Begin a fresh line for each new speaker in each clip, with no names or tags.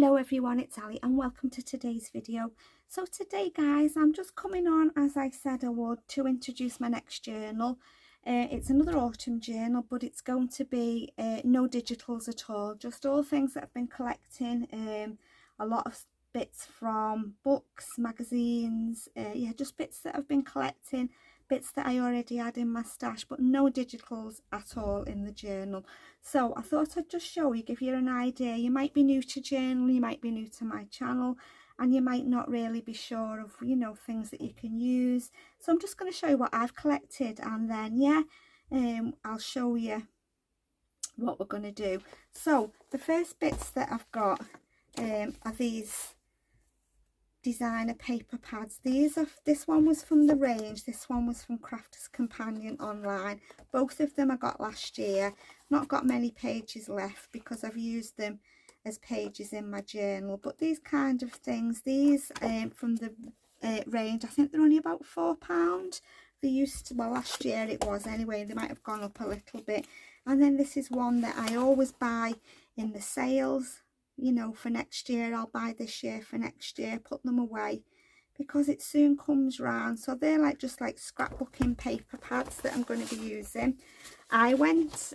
Hello everyone, it's Ali and welcome to today's video. So today guys, I'm just coming on, as I said I would, to introduce my next journal. It's another autumn journal, but it's going to be no digitals at all, just all things that I've been collecting, a lot of bits from books, magazines, yeah, just bits that I've been collecting, bits that I already had in my stash, but no digitals at all in the journal. So I thought I'd just show you, give you an idea. You might be new to journal, you might be new to my channel, and you might not really be sure of, you know, things that you can use. So I'm just going to show you what I've collected, and then yeah, I'll show you what we're going to do. So the first bits that I've got are these designer paper pads. This one was from the range, this one was from Crafters Companion online. Both of them I got last year. Not got many pages left because I've used them as pages in my journal, but these kind of things, these from the range, I think they're only about £4. They used to, well, last year it was anyway, they might have gone up a little bit. And then this is one that I always buy in the sales, you know, for next year. I'll buy this year for next year, put them away because it soon comes round. So they're like just like scrapbooking paper pads that I'm going to be using. I went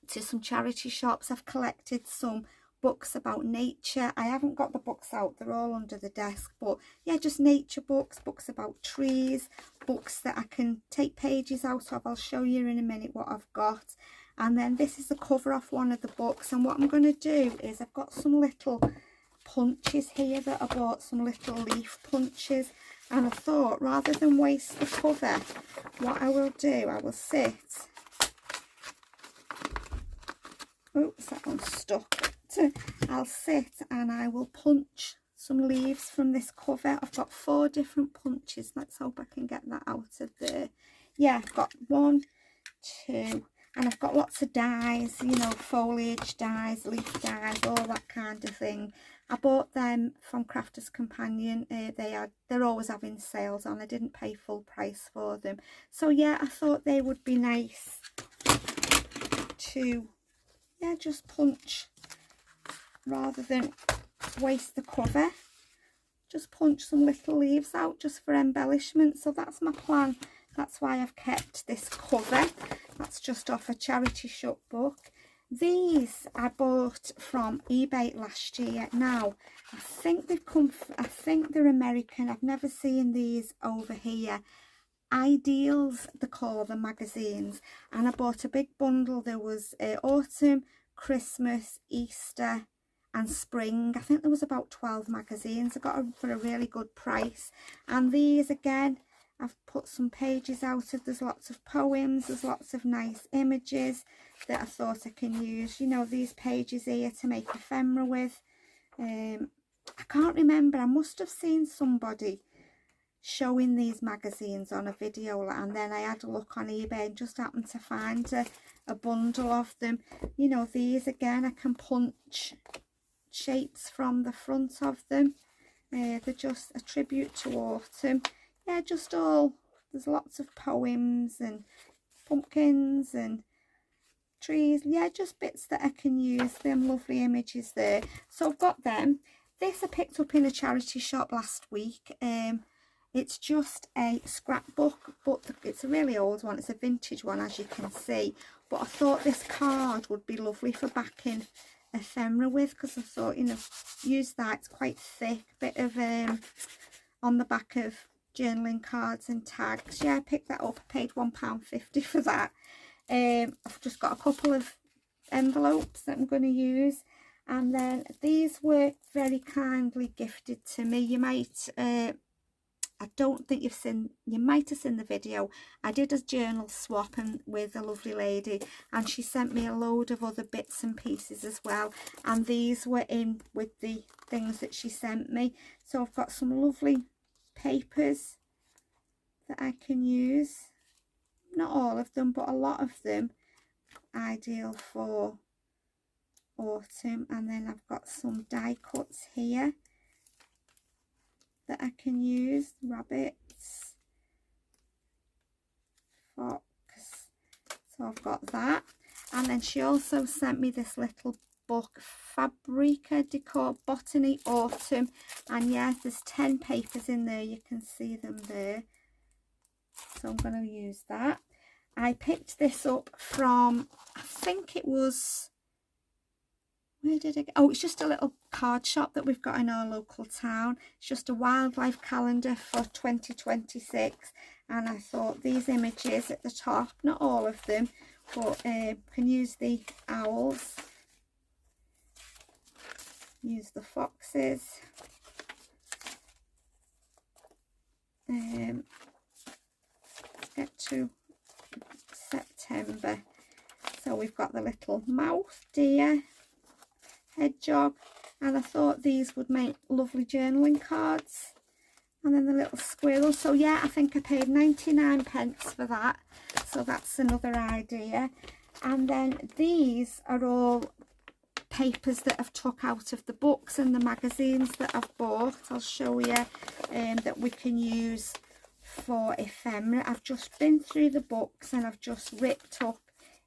to some charity shops. I've collected some books about nature. I haven't got the books out, they're all under the desk, but yeah, just nature books, books about trees, books that I can take pages out of. I'll show you in a minute what I've got. And then this is the cover off one of the books, and what I'm going to do is I've got some little punches here that I bought, some little leaf punches, and I thought rather than waste the cover, what I will do, I will sit, oops, that one's stuck, I'll sit and I will punch some leaves from this cover. I've got 4 different punches. Let's hope I can get that out of there. Yeah, I've got 1, 2, and I've got lots of dies, you know, foliage dies, leaf dies, all that kind of thing. I bought them from Crafters Companion. They're always having sales on. I didn't pay full price for them. So yeah, I thought they would be nice to, yeah, just punch rather than waste the cover. Just punch some little leaves out just for embellishment. So that's my plan. That's why I've kept this cover. That's just off a charity shop book. These I bought from eBay last year. Now, I think they've come, I think they're American. I've never seen these over here. Ideals, they call the magazines. And I bought a big bundle. There was autumn, Christmas, Easter and spring. I think there was about 12 magazines. I got them for a really good price. And these again, I've put some pages out of. There's lots of poems, there's lots of nice images that I thought I can use. You know, these pages here to make ephemera with. I can't remember, I must have seen somebody showing these magazines on a video, and then I had a look on eBay and just happened to find a bundle of them. You know, these again, I can punch shapes from the front of them. They're just a tribute to autumn. Yeah, just all, there's lots of poems and pumpkins and trees. Yeah, just bits that I can use. Them lovely images there. So I've got them. This I picked up in a charity shop last week. It's just a scrapbook, but it's a really old one. It's a vintage one, as you can see. But I thought this card would be lovely for backing ephemera with, because I thought, you know, use that. It's quite thick, bit of on the back of journaling cards and tags. Yeah, I picked that up. I paid £1.50 for that. I've just got a couple of envelopes that I'm going to use, and then these were very kindly gifted to me. You might I don't think you've seen, you might have seen the video. I did a journal swap with a lovely lady, and she sent me a load of other bits and pieces as well, and these were in with the things that she sent me. So I've got some lovely papers that I can use. Not all of them, but a lot of them ideal for autumn. And then I've got some die cuts here that I can use. Rabbits, fox. So I've got that. And then she also sent me this little book, Fabrica Decor Botany Autumn, and yeah, there's 10 papers in there, you can see them there, so I'm going to use that. I picked this up from, I think it was, where did it go? Oh, it's just a little card shop that we've got in our local town. It's just a wildlife calendar for 2026, and I thought these images at the top, not all of them, but can use the owls, use the foxes, get to September. So we've got the little mouse, deer, hedgehog, and I thought these would make lovely journaling cards. And then the little squirrel. So yeah, I think I paid 99p for that, so that's another idea. And then these are all papers that I've took out of the books and the magazines that I've bought. I'll show you that we can use for ephemera. I've just been through the books and I've just ripped up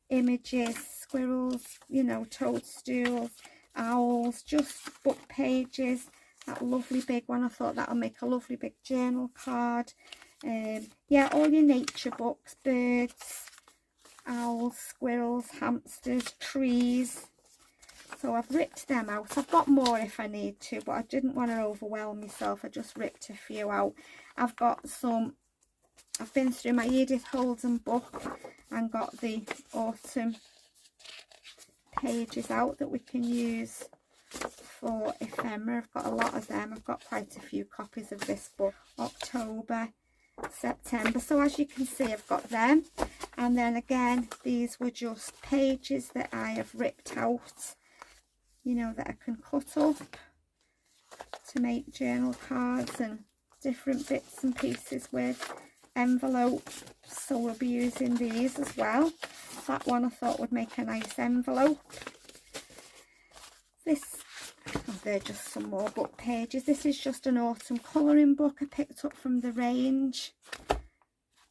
images, squirrels, you know, toadstools, owls, just book pages. That lovely big one, I thought that'll make a lovely big journal card. Yeah, all your nature books, birds, owls, squirrels, hamsters, trees. So I've ripped them out. I've got more if I need to, but I didn't want to overwhelm myself. I just ripped a few out. I've got some, I've been through my Edith Holden book and got the autumn pages out that we can use for ephemera. I've got a lot of them. I've got quite a few copies of this book. October, September. So as you can see, I've got them. And then again, these were just pages that I have ripped out, you know, that I can cut up to make journal cards and different bits and pieces with envelopes. So we'll be using these as well. That one I thought would make a nice envelope. This, oh, they're just some more book pages. This is just an autumn colouring book I picked up from the range.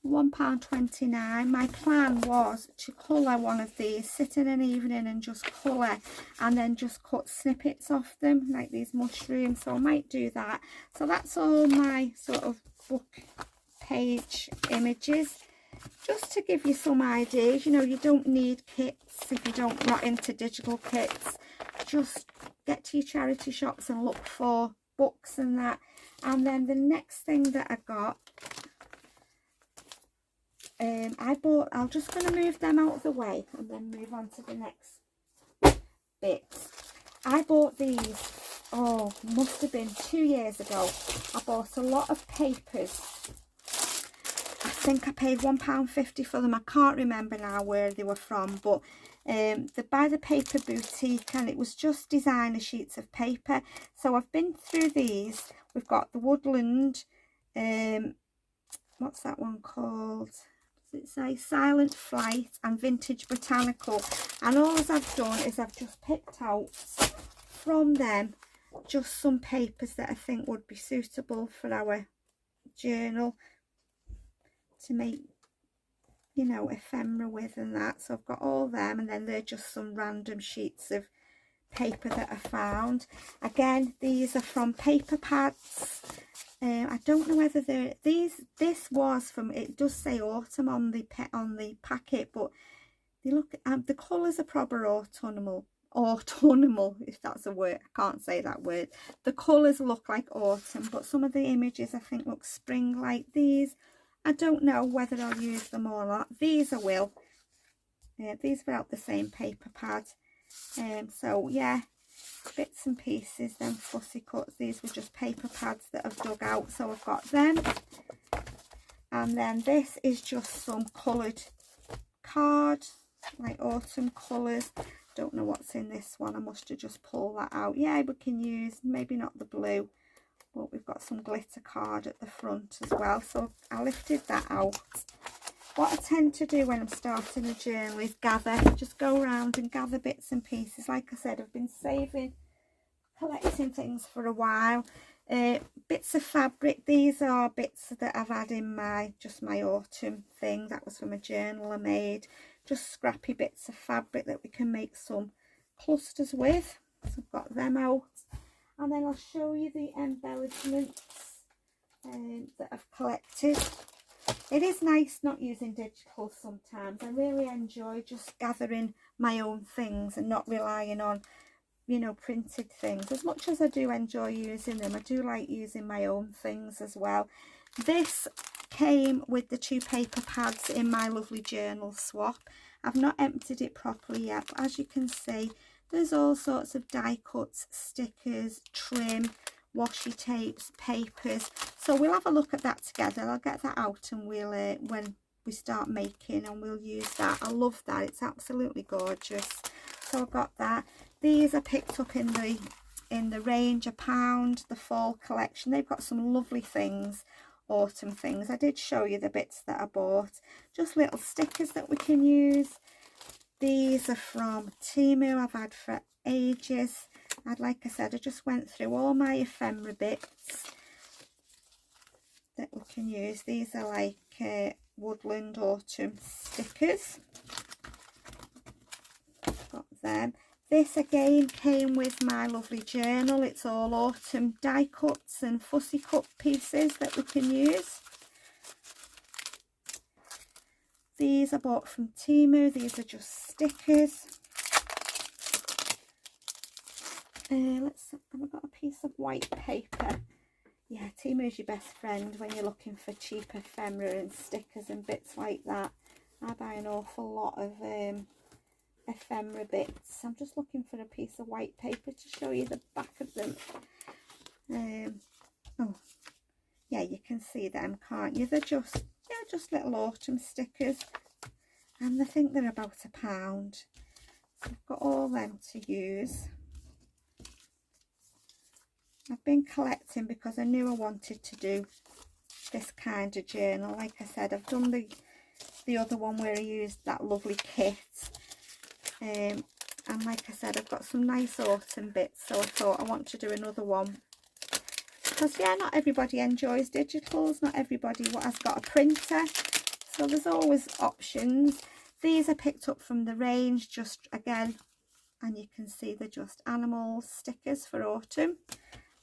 £1.29. My plan was to colour one of these, sit in an evening and just colour, and then just cut snippets off them like these mushrooms, so I might do that. So that's all my sort of book page images, just to give you some ideas. You know, you don't need kits if you're not into digital kits. Just get to your charity shops and look for books and that. And then the next thing that I got, I'm just going to move them out of the way and then move on to the next bits. I bought these, oh, must have been 2 years ago. I bought a lot of papers. I think I paid £1.50 for them. I can't remember now where they were from, but they're by the Paper Boutique, and it was just designer sheets of paper. So I've been through these. We've got the Woodland, what's that one called? Does it say Silent Flight, and Vintage Botanical? And all I've done is I've just picked out from them just some papers that I think would be suitable for our journal to make, you know, ephemera with and that. So I've got all them, and then they're just some random sheets of paper that I found. Again, these are from Paper Pads. I don't know whether they're this was from, it does say autumn on the packet, but they look, the colours are proper autumnal, if that's a word. I can't say that word. The colours look like autumn, but some of the images I think look spring, like these. I don't know whether I'll use them or not. These I will. These were out the same paper pad. So yeah, bits and pieces, then fussy cuts. These were just paper pads that I've dug out, so I've got them. And then this is just some coloured card, like autumn colours. Don't know what's in this one. I must have just pulled that out. Yeah, we can use, maybe not the blue, but we've got some glitter card at the front as well. So I lifted that out. What I tend to do when I'm starting a journal is just go around and gather bits and pieces. Like I said, I've been collecting things for a while. Bits of fabric. These are bits that I've had in my autumn thing. That was from a journal I made. Just scrappy bits of fabric that we can make some clusters with. So I've got them out, and then I'll show you the embellishments that I've collected. It is nice not using digital sometimes. I really enjoy just gathering my own things and not relying on, you know, printed things. As much as I do enjoy using them, I do like using my own things as well. This came with the 2 paper pads in my lovely journal swap. I've not emptied it properly yet, but as you can see, there's all sorts of die cuts, stickers, trim, washi tapes, papers. So we'll have a look at that together. I'll get that out and we'll when we start making, and we'll use that. I love that. It's absolutely gorgeous. So I've got that. These are picked up in the range, £1, the fall collection. They've got some lovely things, autumn things. I did show you the bits that I bought. Just little stickers that we can use. These are from Temu. I've had for ages. Like I said, I just went through all my ephemera bits that we can use. These are like woodland autumn stickers. Got them. This again came with my lovely journal. It's all autumn die cuts and fussy cut pieces that we can use. These I bought from Temu. These are just stickers. Have I got a piece of white paper? Yeah, Temu is your best friend when you're looking for cheap ephemera and stickers and bits like that. I buy an awful lot of ephemera bits. I'm just looking for a piece of white paper to show you the back of them. Oh, yeah, you can see them, can't you? They're just, yeah, just little autumn stickers, and I think they're about £1. So I've got all them to use. I've been collecting because I knew I wanted to do this kind of journal. Like I said, I've done the other one where I used that lovely kit. And like I said, I've got some nice autumn bits, so I thought I want to do another one. Because, yeah, not everybody enjoys digitals. Not everybody has got a printer. So there's always options. These are picked up from the range, just again, and you can see they're just animal stickers for autumn.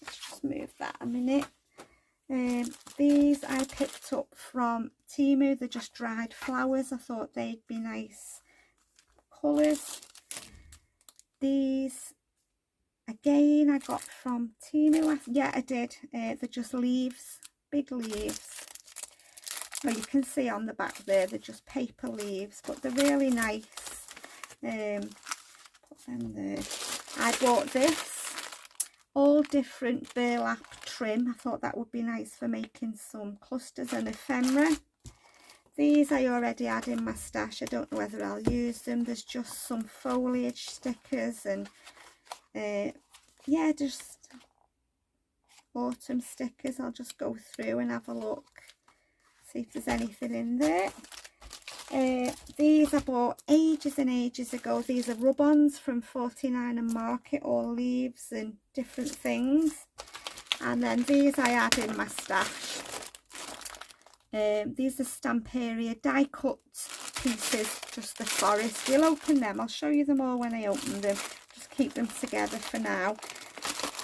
Let's just move that a minute. These I picked up from Temu. They're just dried flowers. I thought they'd be nice colours. These again I got from Temu. Yeah, I did. They're just leaves, big leaves. Well, you can see on the back there, they're just paper leaves, but they're really nice. Put them there. I bought this. All different burlap trim. I thought that would be nice for making some clusters and ephemera. These I already had in my stash. I don't know whether I'll use them. There's just some foliage stickers and yeah, just autumn stickers. I'll just go through and have a look, see if there's anything in there. These I bought ages and ages ago. These are rub-ons from 49 and Market, all leaves and different things. And then these I had in my stash. These are Stamperia die cut pieces, just the forest. We'll open them. I'll show you them all when I open them. Just keep them together for now.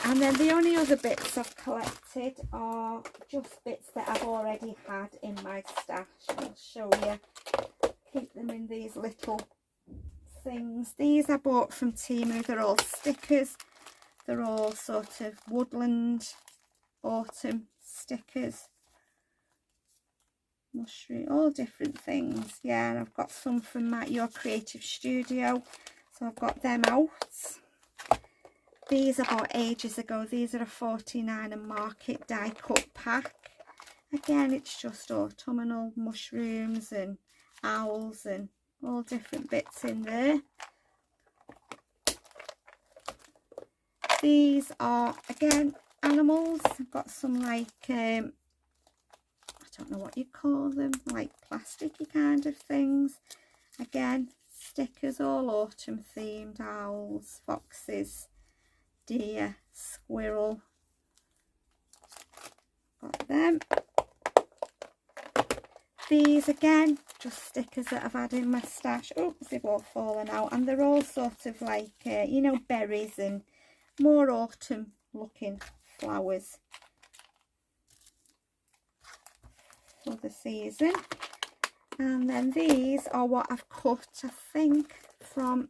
And then the only other bits I've collected are just bits that I've already had in my stash. I'll show you. Keep them in these little things. These I bought from Temu. They're all stickers. They're all sort of woodland, autumn stickers. Mushroom, all different things. Yeah, and I've got some from Your Creative Studio. So I've got them out. These I bought ages ago. These are a 49 and Market die cut pack. Again, it's just autumnal mushrooms and owls and all different bits in there. These are again animals. I've got some like I don't know what you call them, like plasticky kind of things. Again, stickers, all autumn themed. Owls, foxes, deer, squirrel. Got them. These again, just stickers that I've had in my stash. Oops, they've all fallen out, and they're all sort of like you know, berries and more autumn looking flowers for the season. And then these are what I've cut, I think, from,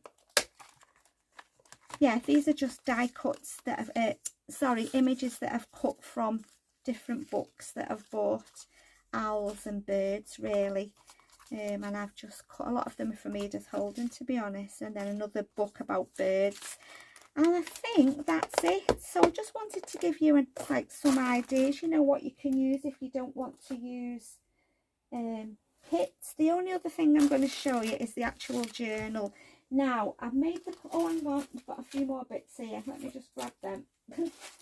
yeah, these are just die cuts that I've sorry, images that I've cut from different books that I've bought, owls and birds really. And I've just cut a lot of them from Edith Holden, to be honest, and then another book about birds. And I think that's it. So I just wanted to give you like some ideas, you know, what you can use if you don't want to use kits. The only other thing I'm going to show you is the actual journal. Now I've made the, oh hang on, I've got a few more bits here, let me just grab them.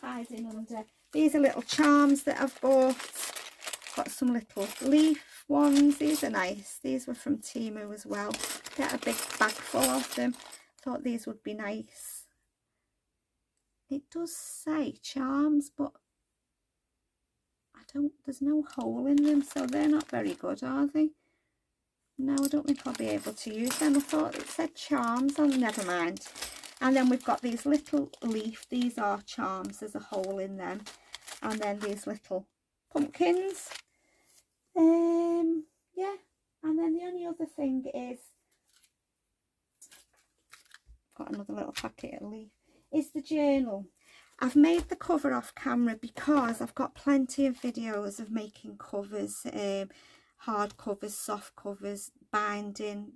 Hiding under. These are little charms that I've bought. Got some little leaf ones. These are nice. These were from Temu as well. Get a big bag full of them. Thought these would be nice. It does say charms, but I don't, there's no hole in them, so they're not very good, are they? No, I don't think I'll be able to use them. I thought it said charms. Oh, never mind. And then we've got these little leaf. These are charms. There's a hole in them. And then these little pumpkins. Yeah. And then the only other thing is, got another little packet of leaf, is the journal. I've made the cover off camera because I've got plenty of videos of making covers, hard covers, soft covers, binding.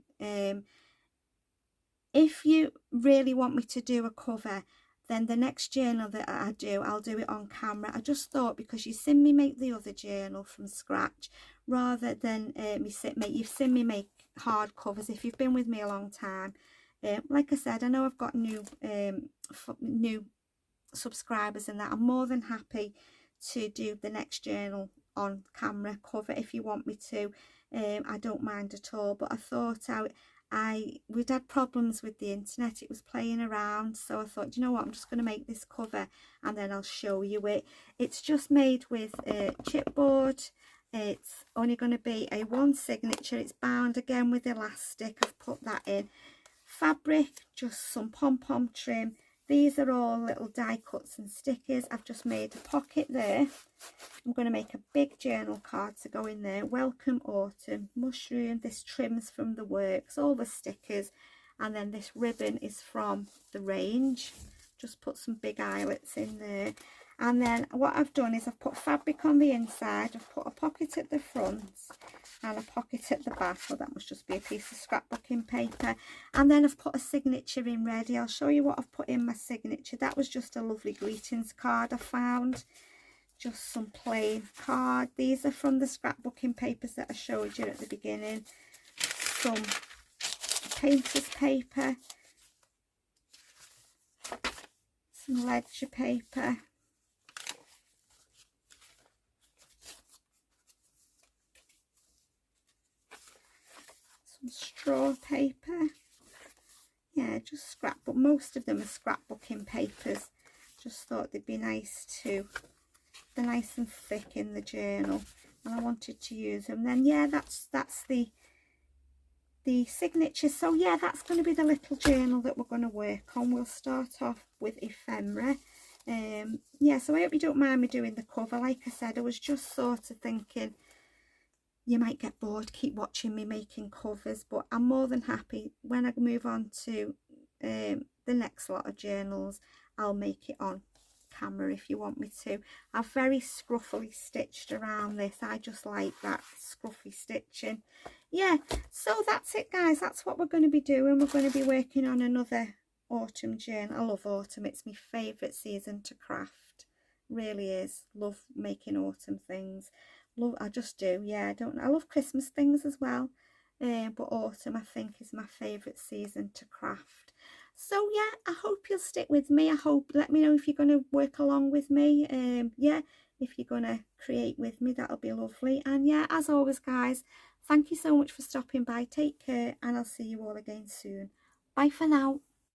If you really want me to do a cover, then the next journal that I do, I'll do it on camera. I just thought, because you've seen me make the other journal from scratch, rather than you've seen me make hard covers. If you've been with me a long time, like I said, I know I've got new subscribers and that. I'm more than happy to do the next journal on camera cover if you want me to. I don't mind at all, but I thought we'd had problems with the internet. It was playing around, so I thought, you know what, I'm just going to make this cover and then I'll show you it. It's just made with chipboard. It's only going to be a one signature. It's bound again with elastic. I've put that in. Fabric, just some pom-pom trim. These are all little die cuts and stickers. I've just made a pocket there. I'm going to make a big journal card to go in there. Welcome Autumn, mushroom. This trim's from the works, all the stickers. And then this ribbon is from the range. Just put some big eyelets in there. And then what I've done is I've put fabric on the inside. I've put a pocket at the front and a pocket at the back. Well, that must just be a piece of scrapbooking paper. And then I've put a signature in ready. I'll show you what I've put in my signature. That was just a lovely greetings card I found. Just some plain card. These are from the scrapbooking papers that I showed you at the beginning. Some painter's paper. Some ledger paper. Straw paper, yeah, just scrap, but most of them are scrapbooking papers. Just thought they'd be nice too. They're nice and thick in the journal, and I wanted to use them. Then yeah, that's the signature. So yeah, that's going to be the little journal that we're going to work on. We'll start off with ephemera. Yeah, so I hope you don't mind me doing the cover. Like I said, I was just sort of thinking, you might get bored, keep watching me making covers, but I'm more than happy when I move on to the next lot of journals. I'll make it on camera if you want me to. I've very scruffily stitched around this. I just like that scruffy stitching. Yeah, so that's it guys, that's what we're going to be doing. We're going to be working on another autumn journal. I love autumn, it's my favourite season to craft, really is. Love making autumn things. Love, I just do, yeah. I love Christmas things as well, but autumn I think is my favourite season to craft. So yeah, I hope you'll stick with me. I hope, let me know if you're going to work along with me. Yeah, if you're going to create with me, that'll be lovely. And yeah, as always guys, thank you so much for stopping by. Take care, and I'll see you all again soon. Bye for now.